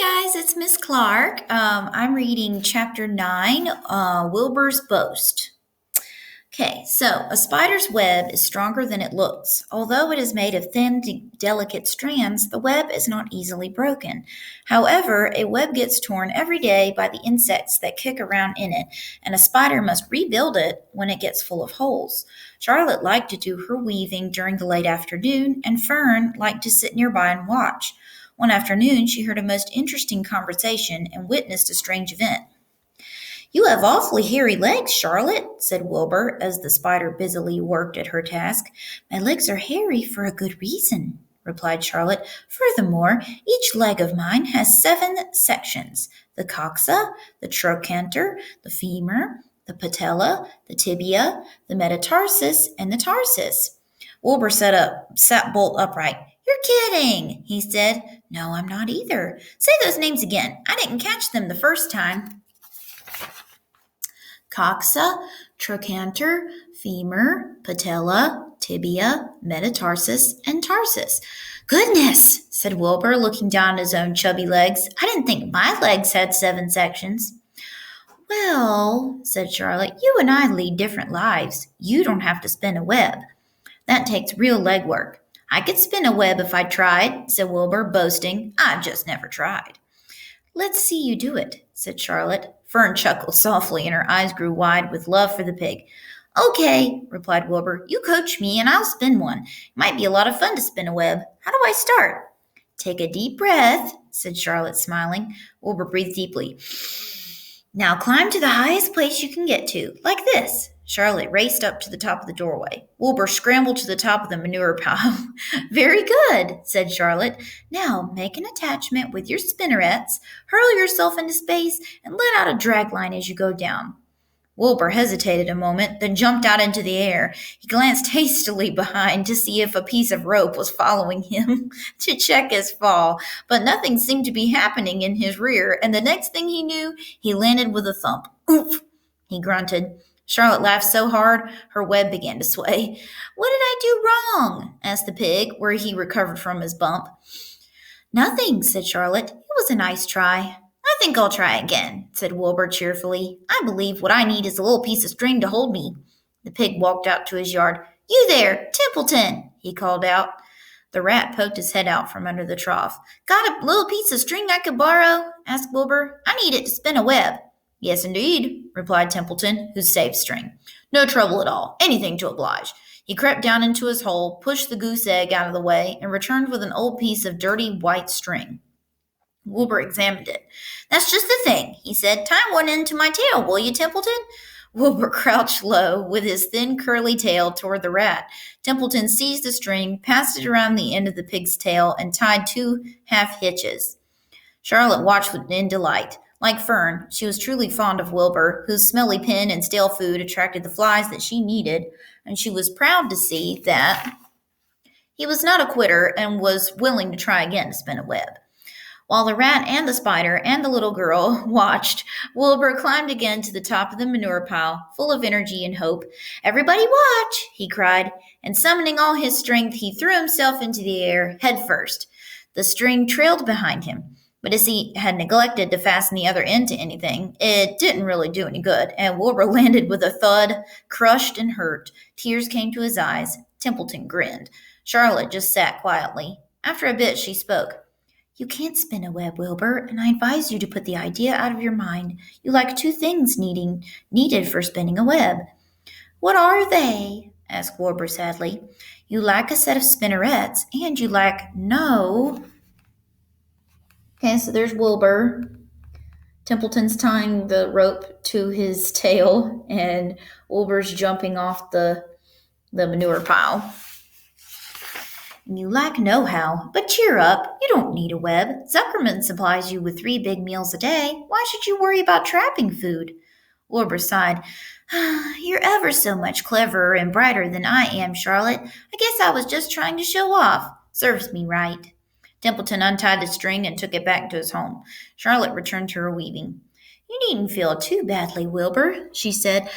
Guys, it's Miss Clark. I'm reading chapter 9, Wilbur's Boast. Okay, so a spider's web is stronger than it looks. Although it is made of thin, delicate strands, the web is not easily broken. However, a web gets torn every day by the insects that kick around in it, and a spider must rebuild it when it gets full of holes. Charlotte liked to do her weaving during the late afternoon, and Fern liked to sit nearby and watch. One afternoon, she heard a most interesting conversation and witnessed a strange event. "You have awfully hairy legs, Charlotte," said Wilbur, as the spider busily worked at her task. "My legs are hairy for a good reason," replied Charlotte. "Furthermore, each leg of mine has 7 sections: the coxa, the trochanter, the femur, the patella, the tibia, the metatarsus, and the tarsus." Wilbur sat bolt upright. "You're kidding," he said. "No, I'm not either. Say those names again. I didn't catch them the first time." Coxa, trochanter, femur, patella, tibia, metatarsus, and tarsus. "Goodness," said Wilbur, looking down at his own chubby legs. "I didn't think my legs had 7 sections." "Well," said Charlotte, "you and I lead different lives. You don't have to spin a web. That takes real leg work." "I could spin a web if I tried," said Wilbur, boasting. "I've just never tried." "Let's see you do it," said Charlotte. Fern chuckled softly, and her eyes grew wide with love for the pig. "Okay," replied Wilbur. "You coach me, and I'll spin one. It might be a lot of fun to spin a web. How do I start?" "Take a deep breath," said Charlotte, smiling. Wilbur breathed deeply. "Now climb to the highest place you can get to, like this." Charlotte raced up to the top of the doorway. Wilbur scrambled to the top of the manure pile. "Very good," said Charlotte. "Now make an attachment with your spinnerets, hurl yourself into space, and let out a drag line as you go down." Wilbur hesitated a moment, then jumped out into the air. He glanced hastily behind to see if a piece of rope was following him to check his fall, but nothing seemed to be happening in his rear, and the next thing he knew, he landed with a thump. "Oof!" he grunted. Charlotte laughed so hard, her web began to sway. "What did I do wrong?" asked the pig, where he recovered from his bump. "Nothing," said Charlotte. "It was a nice try." "I think I'll try again," said Wilbur cheerfully. "I believe what I need is a little piece of string to hold me." The pig walked out to his yard. "You there, Templeton," he called out. The rat poked his head out from under the trough. "Got a little piece of string I could borrow?" asked Wilbur. "I need it to spin a web." "Yes, indeed," replied Templeton, who saved string. "No trouble at all. Anything to oblige." He crept down into his hole, pushed the goose egg out of the way, and returned with an old piece of dirty white string. Wilbur examined it. "That's just the thing," he said. "Tie one end to my tail, will you, Templeton?" Wilbur crouched low, with his thin curly tail toward the rat. Templeton seized the string, passed it around the end of the pig's tail, and tied 2 half hitches. Charlotte watched in delight. Like Fern, she was truly fond of Wilbur, whose smelly pen and stale food attracted the flies that she needed, and she was proud to see that he was not a quitter and was willing to try again to spin a web. While the rat and the spider and the little girl watched, Wilbur climbed again to the top of the manure pile, full of energy and hope. "Everybody watch!" he cried, and summoning all his strength, he threw himself into the air head first. The string trailed behind him. But as he had neglected to fasten the other end to anything, it didn't really do any good, and Wilbur landed with a thud, crushed and hurt. Tears came to his eyes. Templeton grinned. Charlotte just sat quietly. After a bit, she spoke. "You can't spin a web, Wilbur, and I advise you to put the idea out of your mind. You lack 2 things needed for spinning a web." "What are they?" asked Wilbur sadly. "You lack a set of spinnerets, and you lack no—" Okay, so there's Wilbur. Templeton's tying the rope to his tail, and Wilbur's jumping off the manure pile. "You lack know-how, but cheer up. You don't need a web. Zuckerman supplies you with 3 big meals a day. Why should you worry about trapping food?" Wilbur sighed. "You're ever so much cleverer and brighter than I am, Charlotte. I guess I was just trying to show off. Serves me right." Templeton untied the string and took it back to his home. Charlotte returned to her weaving. "You needn't feel too badly, Wilbur," she said.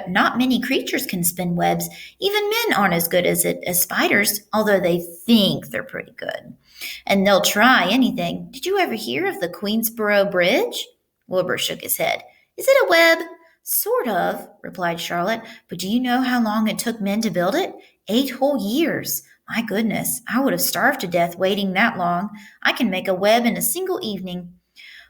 not many creatures can spin webs. Even men aren't as good as it as spiders, although they think they're pretty good. And they'll try anything. Did you ever hear of the Queensboro Bridge? Wilbur shook his head. Is it a web? Sort of, replied Charlotte. But do you know how long it took men to build it? 8 whole years. My goodness, I would have starved to death waiting that long. I can make a web in a single evening.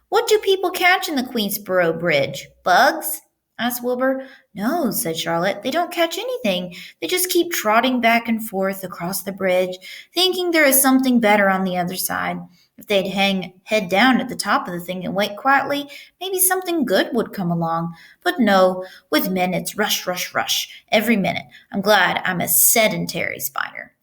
What do people catch in the Queensboro Bridge? Bugs? Asked Wilbur. No, said Charlotte. They don't catch anything. They just keep trotting back and forth across the bridge, thinking there is something better on the other side. If they'd hang head down at the top of the thing and wait quietly, maybe something good would come along. But no, with men it's rush, rush, rush every minute. I'm glad I'm a sedentary spider.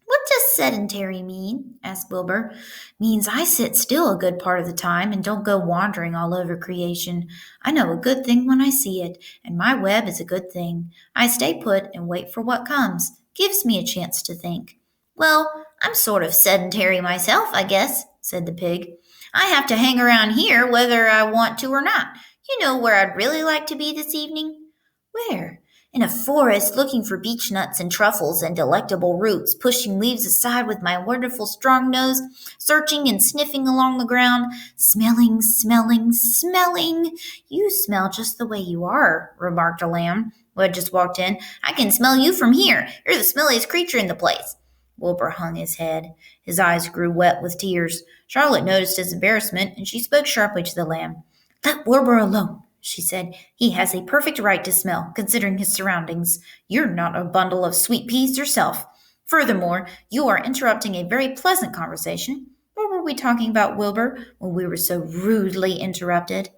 What does sedentary mean? Asked Wilbur. Means I sit still a good part of the time and don't go wandering all over creation. I know a good thing when I see it, and my web is a good thing. I stay put and wait for what comes. Gives me a chance to think. Well, I'm sort of sedentary myself, I guess, said the pig. I have to hang around here whether I want to or not. You know where I'd really like to be this evening? Where? In a forest looking for beech nuts and truffles and delectable roots, pushing leaves aside with my wonderful strong nose, searching and sniffing along the ground, smelling, smelling, smelling. You smell just the way you are, remarked a lamb who had just walked in. I can smell you from here. You're the smelliest creature in the place. Wilbur hung his head. His eyes grew wet with tears. Charlotte noticed his embarrassment, and she spoke sharply to the lamb. Let Wilbur alone, she said. He has a perfect right to smell, considering his surroundings. You're not a bundle of sweet peas yourself. Furthermore, you are interrupting a very pleasant conversation. What were we talking about, Wilbur, when we were so rudely interrupted?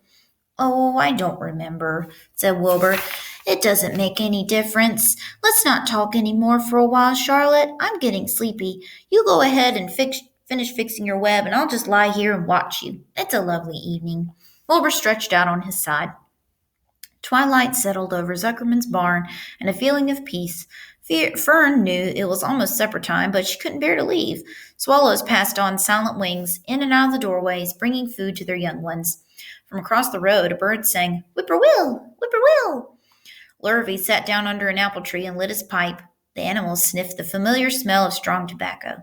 Oh, I don't remember, said Wilbur. It doesn't make any difference. Let's not talk any more for a while, Charlotte. I'm getting sleepy. You go ahead and finish fixing your web, and I'll just lie here and watch you. It's a lovely evening. Wilbur stretched out on his side. Twilight settled over Zuckerman's barn, and a feeling of peace. Fern knew it was almost supper time, but she couldn't bear to leave. Swallows passed on silent wings, in and out of the doorways, bringing food to their young ones. From across the road, a bird sang, Whip-poor-will, whip-poor-will. Lurvy sat down under an apple tree and lit his pipe. The animals sniffed the familiar smell of strong tobacco.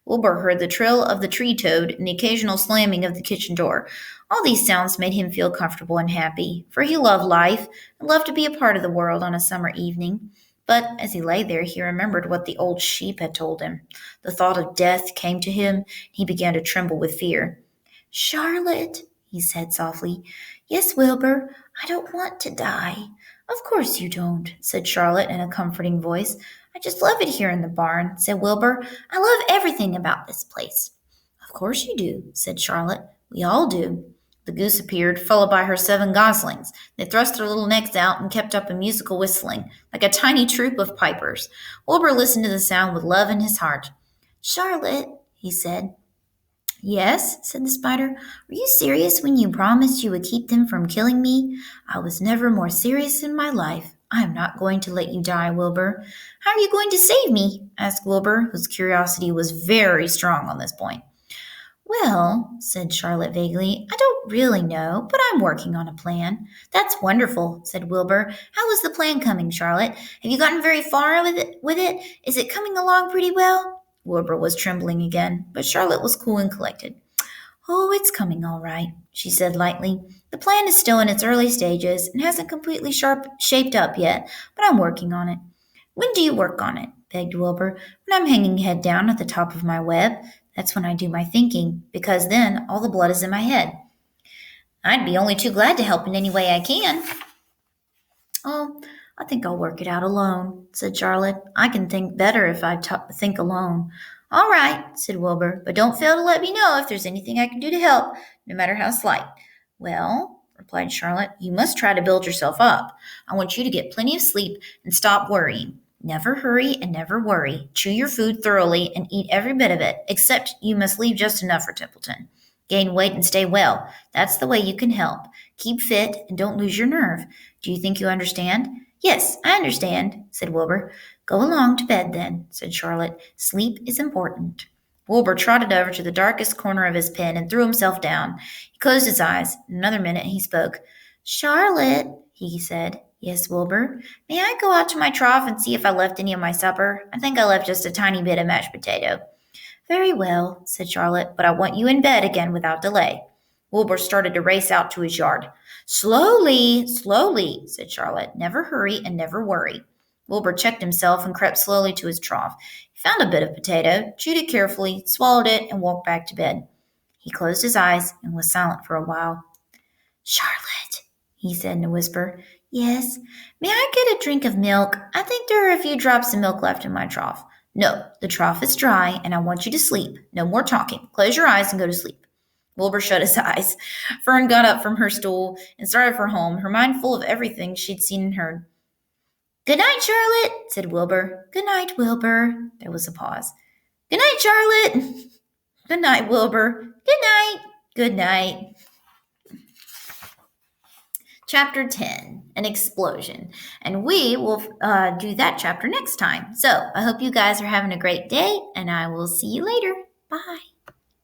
Wilbur heard the trill of the tree toad and the occasional slamming of the kitchen door. All these sounds made him feel comfortable and happy, for he loved life and loved to be a part of the world on a summer evening. But as he lay there, he remembered what the old sheep had told him. The thought of death came to him, and he began to tremble with fear. Charlotte, he said softly. Yes, Wilbur, I don't want to die. Of course you don't, said Charlotte in a comforting voice. I just love it here in the barn, said Wilbur. I love everything about this place. Of course you do, said Charlotte. We all do. The goose appeared, followed by her 7 goslings. They thrust their little necks out and kept up a musical whistling, like a tiny troop of pipers. Wilbur listened to the sound with love in his heart. Charlotte, he said. Yes, said the spider. Were you serious when you promised you would keep them from killing me? I was never more serious in my life. I am not going to let you die, Wilbur. How are you going to save me? Asked Wilbur, whose curiosity was very strong on this point. Well, said Charlotte vaguely, I don't really know, but I'm working on a plan. That's wonderful, said Wilbur. How is the plan coming, Charlotte? Have you gotten very far with it? Is it coming along pretty well? Wilbur was trembling again, but Charlotte was cool and collected. Oh, it's coming all right, she said lightly. The plan is still in its early stages and hasn't completely shaped up yet, but I'm working on it. When do you work on it? Begged Wilbur. When I'm hanging head down at the top of my web. That's when I do my thinking, because then all the blood is in my head. I'd be only too glad to help in any way I can. Oh, I think I'll work it out alone, said Charlotte. I can think better if I think alone. All right, said Wilbur, but don't fail to let me know if there's anything I can do to help, no matter how slight. Well, replied Charlotte, you must try to build yourself up. I want you to get plenty of sleep and stop worrying. Never hurry and never worry. Chew your food thoroughly and eat every bit of it, except you must leave just enough for Templeton. Gain weight and stay well. That's the way you can help. Keep fit and don't lose your nerve. Do you think you understand? Yes, I understand, said Wilbur. Go along to bed then, said Charlotte. Sleep is important. Wilbur trotted over to the darkest corner of his pen and threw himself down. He closed his eyes. In another minute he spoke. Charlotte, he said, Yes, Wilbur. May I go out to my trough and see if I left any of my supper? I think I left just a tiny bit of mashed potato. Very well, said Charlotte, but I want you in bed again without delay. Wilbur started to race out to his yard. Slowly, slowly, said Charlotte. Never hurry and never worry. Wilbur checked himself and crept slowly to his trough. He found a bit of potato, chewed it carefully, swallowed it, and walked back to bed. He closed his eyes and was silent for a while. Charlotte, he said in a whisper. Yes, may I get a drink of milk? I think there are a few drops of milk left in my trough. No, the trough is dry, and I want you to sleep. No more talking. Close your eyes and go to sleep. Wilbur shut his eyes. Fern got up from her stool and started for home, her mind full of everything she'd seen and heard. Good night, Charlotte, said Wilbur. Good night, Wilbur. There was a pause. Good night, Charlotte. Good night, Wilbur. Good night. Good night. Chapter 10, An Explosion. And we will do that chapter next time. So I hope you guys are having a great day, and I will see you later. Bye.